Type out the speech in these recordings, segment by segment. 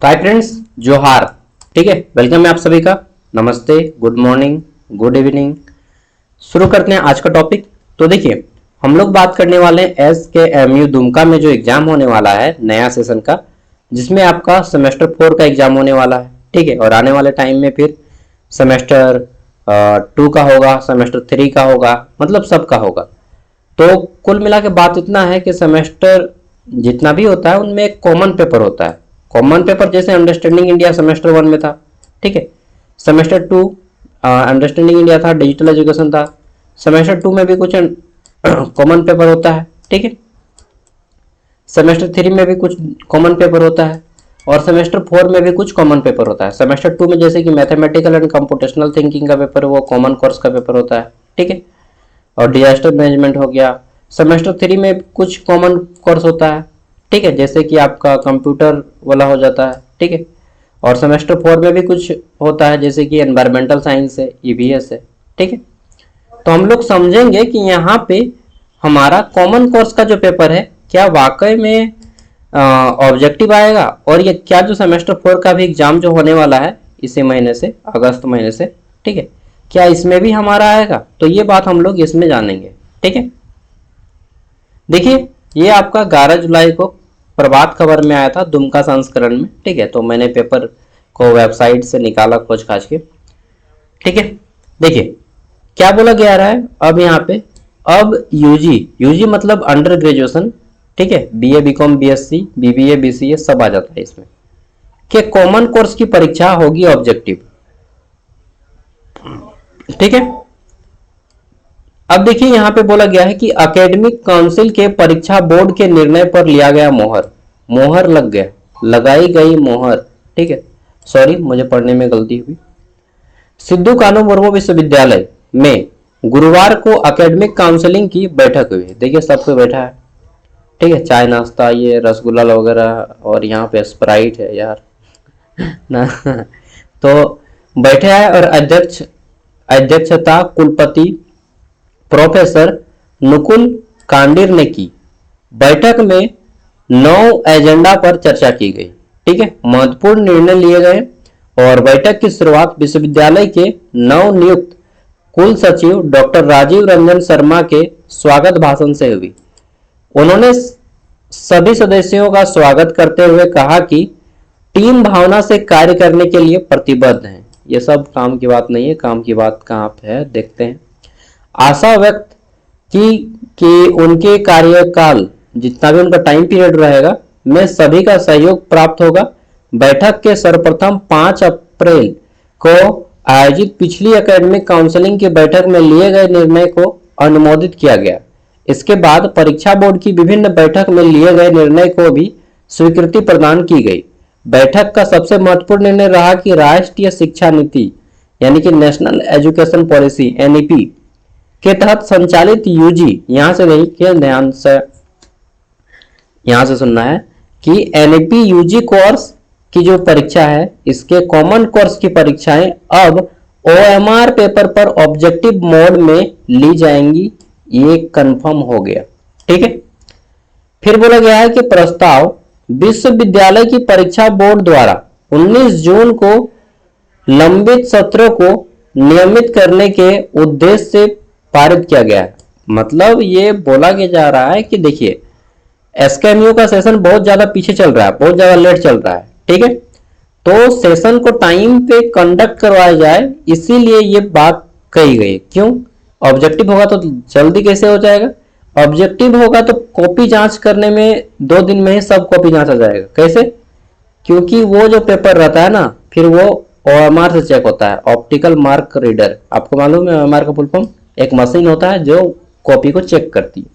तो hi friends, जोहार। ठीक है, वेलकम है आप सभी का। नमस्ते, गुड मॉर्निंग, गुड इवनिंग। शुरू करते हैं आज का टॉपिक। तो देखिए, हम लोग बात करने वाले हैं SKMU दुमका में जो एग्जाम होने वाला है नया सेशन का, जिसमें आपका सेमेस्टर 4 का एग्जाम होने वाला है। ठीक है, और आने वाले टाइम में फिर सेमेस्टर 2 का होगा, सेमेस्टर 3 का होगा, मतलब सबका होगा। तो कुल मिला के बात इतना है कि सेमेस्टर जितना भी होता है उनमें एक कॉमन पेपर होता है। कॉमन पेपर जैसे अंडरस्टैंडिंग इंडिया सेमेस्टर 1 में था। ठीक है, सेमेस्टर 2 अंडरस्टैंडिंग इंडिया था, डिजिटल एजुकेशन था। सेमेस्टर 2 में भी कुछ कॉमन पेपर होता है। ठीक है, सेमेस्टर 3 में भी कुछ कॉमन पेपर होता है, और सेमेस्टर 4 में भी कुछ कॉमन पेपर होता है। सेमेस्टर 2 में जैसे कि मैथमेटिकल एंड कंप्यूटेशनल थिंकिंग का पेपर, वो कॉमन कोर्स का पेपर होता है। ठीक है, और डिजास्टर मैनेजमेंट हो गया। सेमेस्टर 3 में कुछ कॉमन कोर्स होता है। ठीक है, जैसे कि आपका कंप्यूटर वाला हो जाता है। ठीक है, और सेमेस्टर 4 में भी कुछ होता है, जैसे कि एनवायरमेंटल साइंस है, EVS है। ठीक है, तो हम लोग समझेंगे कि यहाँ पे हमारा कॉमन कोर्स का जो पेपर है, क्या वाकई में ऑब्जेक्टिव आएगा, और ये क्या जो सेमेस्टर 4 का भी एग्जाम जो होने वाला है इसी महीने से, अगस्त महीने से, ठीक है, क्या इसमें भी हमारा आएगा। तो ये बात हम लोग इसमें जानेंगे। ठीक है, देखिए, ये आपका 11 जुलाई को प्रभात खबर में आया था, दुमका संस्करण में। ठीक है, तो मैंने पेपर को वेबसाइट से निकाला खोज खाज के। ठीक है, देखिए क्या बोला गया रहा है अब यहाँ पे। अब यूजी मतलब अंडर ग्रेजुएशन। ठीक है, BA BCom BSc BBA BCA सब आ जाता है इसमें, कि कॉमन कोर्स की परीक्षा होगी ऑब्जेक्टिव। ठीक है, अब देखिए यहाँ पे बोला गया है कि एकेडमिक काउंसिल के परीक्षा बोर्ड के निर्णय पर लिया गया मोहर लग गया, लगाई गई मोहर। ठीक है, सॉरी मुझे पढ़ने में गलती हुई। सिद्धू कानू मुर्मू विश्वविद्यालय में गुरुवार को एकेडमिक काउंसिलिंग की बैठक हुई। देखिए सबको बैठा है। ठीक है, चाय नाश्ता, ये रसगुल्ला वगैरह, और यहाँ पे स्प्राइट है यार ना तो बैठे हैं, और अध्यक्षता कुलपति प्रोफेसर नुकुल कांडीर ने की। बैठक में 9 एजेंडा पर चर्चा की गई। ठीक है, महत्वपूर्ण निर्णय लिए गए, और बैठक की शुरुआत विश्वविद्यालय के नव नियुक्त कुल सचिव डॉक्टर राजीव रंजन शर्मा के स्वागत भाषण से हुई। उन्होंने सभी सदस्यों का स्वागत करते हुए कहा कि टीम भावना से कार्य करने के लिए प्रतिबद्ध हैं। ये सब काम की बात नहीं है, काम की बात कहाँ पे है देखते हैं। आशा व्यक्त की कि उनके कार्यकाल, जितना भी उनका टाइम पीरियड रहेगा, में सभी का सहयोग प्राप्त होगा। बैठक के सर्वप्रथम 5 अप्रैल को आयोजित पिछली एकेडमिक काउंसिलिंग की बैठक में लिए गए निर्णय को अनुमोदित किया गया। इसके बाद परीक्षा बोर्ड की विभिन्न बैठक में लिए गए निर्णय को भी स्वीकृति प्रदान की गई। बैठक का सबसे महत्वपूर्ण निर्णय रहा कि राष्ट्रीय शिक्षा नीति यानी कि नेशनल एजुकेशन पॉलिसी NEP के तहत संचालित यूजी, यहां से देखिए ध्यान से, यहां से सुनना है कि NEP यूजी कोर्स की जो परीक्षा है, इसके कॉमन कोर्स की परीक्षाएं अब OMR पेपर पर ऑब्जेक्टिव मोड में ली जाएंगी। ये कंफर्म हो गया। ठीक है, फिर बोला गया है कि प्रस्ताव विश्वविद्यालय की परीक्षा बोर्ड द्वारा 19 जून को लंबित सत्रों को नियमित करने के उद्देश्य से पारित किया गया है। मतलब ये बोला गया जा रहा है कि देखिए SKMU का सेशन बहुत ज्यादा पीछे चल रहा है, बहुत ज्यादा लेट चल रहा है। ठीक है, तो सेशन को टाइम पे कंडक्ट करवाया जाए, इसीलिए ये बात कही गई। क्यों? ऑब्जेक्टिव होगा तो जल्दी कैसे हो जाएगा? ऑब्जेक्टिव होगा तो कॉपी जांच करने में 2 दिन में ही सब कॉपी जांचा जाएगा। कैसे? क्योंकि वो जो पेपर रहता है ना, फिर वो OMR से चेक होता है, ऑप्टिकल मार्क रीडर। आपको मालूम है OMR का फुल फॉर्म? एक मशीन होता है जो कॉपी को चेक करती है।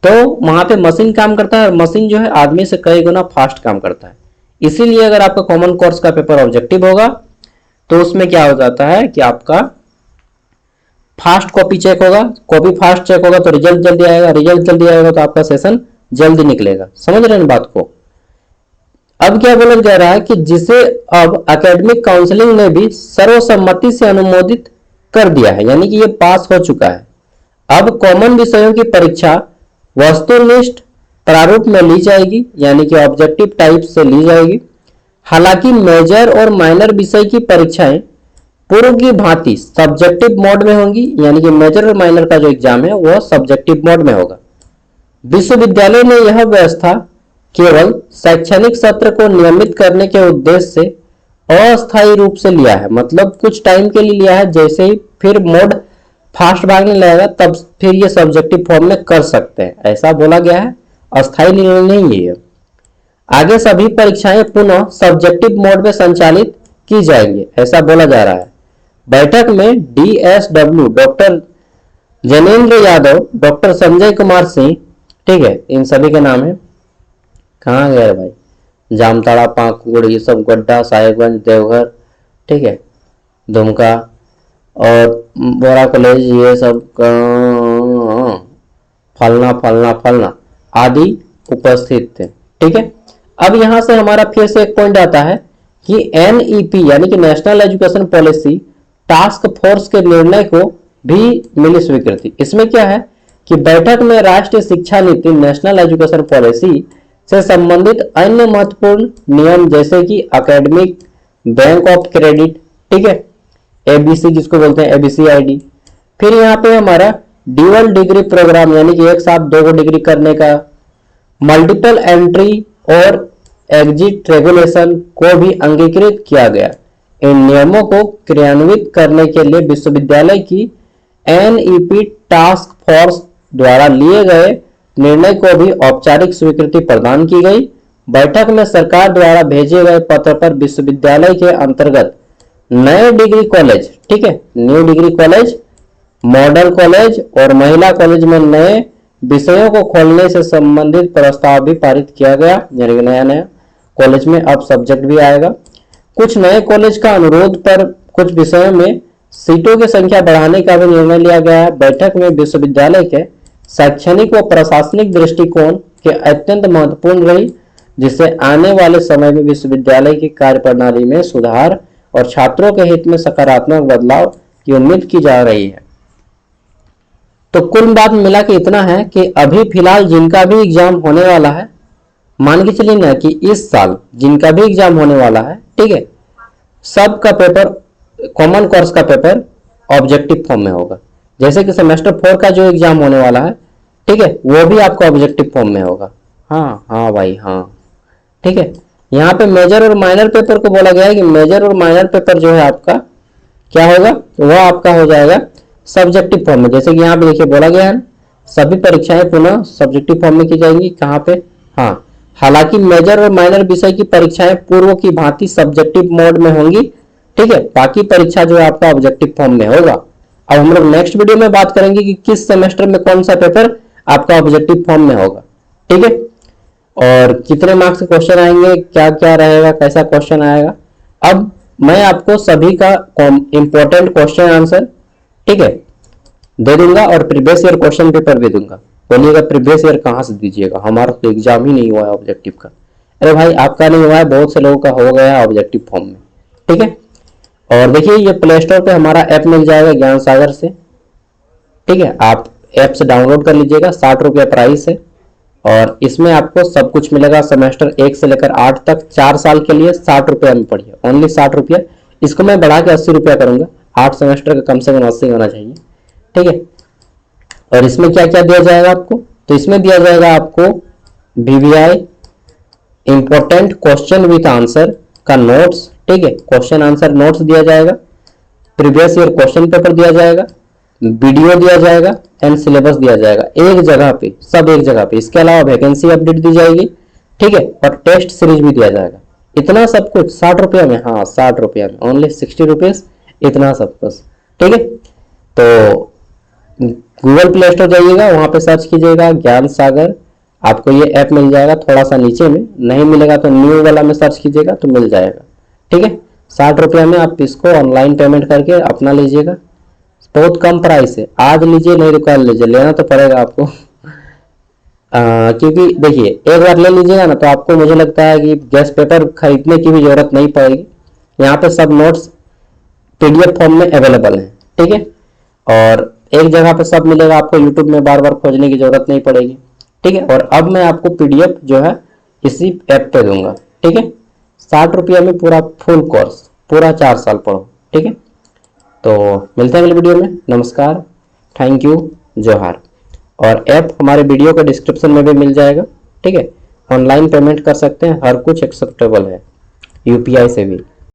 तो वहां पे मशीन काम करता है, और मशीन जो है आदमी से कई गुना फास्ट काम करता है। इसीलिए अगर आपका कॉमन कोर्स का पेपर ऑब्जेक्टिव होगा तो उसमें क्या हो जाता है कि आपका फास्ट कॉपी चेक होगा, कॉपी फास्ट चेक होगा तो रिजल्ट जल्दी आएगा, रिजल्ट जल्दी आएगा तो आपका सेशन जल्दी निकलेगा। समझ रहे हैं बात को? अब क्या बोला जा रहा है कि जिसे अब एकेडमिक काउंसिलिंग ने भी सर्वसम्मति से अनुमोदित कर दिया है, यानी कि ये पास हो चुका है। अब कॉमन विषयों की परीक्षा वस्तुनिष्ठ प्रारूप में ली जाएगी, यानी कि ऑब्जेक्टिव टाइप से ली जाएगी। हालांकि मेजर और माइनर विषय की परीक्षाएं पूर्व की भांति सब्जेक्टिव मोड में होंगी, यानी कि मेजर और माइनर का जो एग्जाम है वह सब्जेक्टिव मोड में होगा। विश्वविद्यालय ने यह व्यवस्था केवल शैक्षणिक सत्र को नियमित करने के उद्देश्य से अस्थायी रूप से लिया है, मतलब कुछ टाइम के लिए लिया है। जैसे ही फिर मोड फास्ट भागने लगेगा तब फिर ये सब्जेक्टिव फॉर्म में कर सकते हैं, ऐसा बोला गया है। अस्थायी निर्णय नहीं है। आगे सभी परीक्षाएं पुनः सब्जेक्टिव मोड में संचालित की जाएंगी, ऐसा बोला जा रहा है। बैठक में DSW doctor Janendra Yadav, doctor Sanjay Kumar Singh, ठीक है, इन सभी के नाम है। कहाँ गए भाई? जामताड़ा, पाकुड़, ये सब गोड्डा, साहेबगंज, देवघर, ठीक है, दुमका और बोरा कॉलेज, ये सब फलना फलना फलना आदि उपस्थित थे, ठीक है। अब यहां से हमारा फिर से एक पॉइंट आता है कि NEP यानी कि national education policy task force के निर्णय को भी मिली स्वीकृति। इसमें क्या है कि बैठक में राष्ट्रीय शिक्षा नीति नेशनल एजुकेशन पॉलिसी से संबंधित अन्य महत्वपूर्ण नियम जैसे कि एकेडमिक, बैंक ऑफ क्रेडिट, ठीक है, ABC जिसको बोलते हैं ABCID, फिर यहाँ पे हमारा ड्यूअल डिग्री प्रोग्राम यानी कि एक साथ 2 डिग्री करने का, मल्टीपल एंट्री और एग्जिट रेगुलेशन को भी अंगीकृत किया गया। इन नियमों को क्रियान्वित करने के लिए विश्वविद्यालय की NEP टास्क फोर्स द्वारा लिए गए निर्णय को भी औपचारिक स्वीकृति प्रदान की गई। बैठक में सरकार द्वारा भेजे गए पत्र पर विश्वविद्यालय के अंतर्गत नए डिग्री कॉलेज, ठीक है, new degree college, model college और महिला कॉलेज में नए विषयों को खोलने से संबंधित प्रस्ताव भी पारित किया गया, यानी कि नया नया कॉलेज में अब सब्जेक्ट भी आएगा। कुछ नए कॉलेज का अनुरोध पर कुछ विषयों में सीटों की संख्या बढ़ाने का भी निर्णय लिया गया है। बैठक में विश्वविद्यालय के शैक्षणिक व प्रशासनिक दृष्टिकोण के अत्यंत महत्वपूर्ण रही, जिससे आने वाले समय में विश्वविद्यालय की कार्यप्रणाली में सुधार और छात्रों के हित में सकारात्मक बदलाव की उम्मीद की जा रही है। तो कुल बात मिला के इतना है कि अभी फिलहाल जिनका भी एग्जाम होने वाला है, मान के चलिए ना कि इस साल जिनका भी एग्जाम होने वाला है, ठीक है, सबका पेपर, कॉमन कोर्स का पेपर ऑब्जेक्टिव फॉर्म में होगा। जैसे कि सेमेस्टर 4 का जो एग्जाम होने वाला है, ठीक है, वो भी आपका ऑब्जेक्टिव फॉर्म में होगा। हाँ हाँ भाई हाँ, ठीक है। यहाँ पे मेजर और माइनर पेपर को बोला गया है कि मेजर और माइनर पेपर जो है आपका क्या होगा, वह आपका हो जाएगा सब्जेक्टिव फॉर्म में। जैसे कि यहाँ पे देखिए बोला गया है सभी परीक्षाएं पुनः सब्जेक्टिव फॉर्म में की जाएंगी। कहाँ पे? हाँ, हालांकि मेजर और माइनर विषय की परीक्षाएं पूर्व की भांति सब्जेक्टिव मोड में होंगी, ठीक है, बाकी परीक्षा जो है आपका ऑब्जेक्टिव फॉर्म में होगा। अब हम लोग नेक्स्ट वीडियो में बात करेंगे कि किस सेमेस्टर में कौन सा पेपर आपका ऑब्जेक्टिव फॉर्म में होगा, ठीक है, और कितने मार्क्स के क्वेश्चन आएंगे, क्या क्या रहेगा, कैसा क्वेश्चन आएगा। अब मैं आपको सभी का इंपॉर्टेंट क्वेश्चन आंसर, ठीक है, दे दूंगा और प्रीवियस ईयर क्वेश्चन पेपर भी दूंगा। बोलिएगा प्रीवियस ईयर कहाँ से दीजिएगा, हमारा तो एग्जाम ही नहीं हुआ है ऑब्जेक्टिव का। अरे भाई आपका नहीं हुआ है, बहुत से लोगों का हो गया है ऑब्जेक्टिव फॉर्म में, ठीक है। और देखिए ये प्ले स्टोर पे हमारा ऐप मिल जाएगा ज्ञान सागर से, ठीक है, आप ऐप से डाउनलोड कर लीजिएगा। 60 रुपये प्राइस है और इसमें आपको सब कुछ मिलेगा। सेमेस्टर 1 से लेकर 8 तक 4 साल के लिए 60 रुपये में पढ़िए, ओनली 60 रुपये। इसको मैं बढ़ा के 80 रुपया करूंगा, 8 सेमेस्टर का कम से कम 80 होना चाहिए, ठीक है। और इसमें क्या क्या दिया जाएगा आपको, तो इसमें दिया जाएगा आपको BVI important question with answer का नोट्स, ठीक है, क्वेश्चन आंसर नोट्स दिया जाएगा, प्रीवियस ईयर क्वेश्चन पेपर दिया जाएगा, वीडियो दिया जाएगा एंड सिलेबस दिया जाएगा एक जगह पे, सब एक जगह पे। इसके अलावा वैकेंसी अपडेट दी जाएगी, ठीक है, और टेस्ट सीरीज भी दिया जाएगा। इतना सब कुछ 60 रुपया में, हाँ 60 रुपया में, ओनली 60 रुपीज, इतना सब कुछ, ठीक है। तो गूगल प्ले स्टोर जाइएगा, वहां पे सर्च कीजिएगा ज्ञान सागर, आपको ये ऐप मिल जाएगा। थोड़ा सा नीचे में नहीं मिलेगा तो न्यू वाला में सर्च कीजिएगा तो मिल जाएगा, ठीक है। 60 रुपया में आप इसको ऑनलाइन पेमेंट करके अपना लीजिएगा, बहुत कम प्राइस है। आज लीजिए नहीं तो कल लीजिए, लेना तो पड़ेगा आपको क्योंकि देखिए एक बार ले लीजिएगा ना तो आपको, मुझे लगता है कि गैस पेपर खरीदने की भी जरूरत नहीं पड़ेगी। यहाँ पे सब नोट्स PDF फॉर्म में अवेलेबल है, ठीक है, और एक जगह पे सब मिलेगा आपको, यूट्यूब में बार बार खोजने की जरूरत नहीं पड़ेगी, ठीक है। और अब मैं आपको PDF जो है इसी ऐप पे दूंगा, ठीक है। ₹60 में पूरा फुल कोर्स, पूरा 4 साल पढ़ो। ठीक है, तो मिलते हैं अगले वीडियो में। नमस्कार, थैंक यू, जोहार। और ऐप हमारे वीडियो के डिस्क्रिप्शन में भी मिल जाएगा। ठीक है, ऑनलाइन पेमेंट कर सकते हैं, हर कुछ एक्सेप्टेबल है, यूपीआई से भी।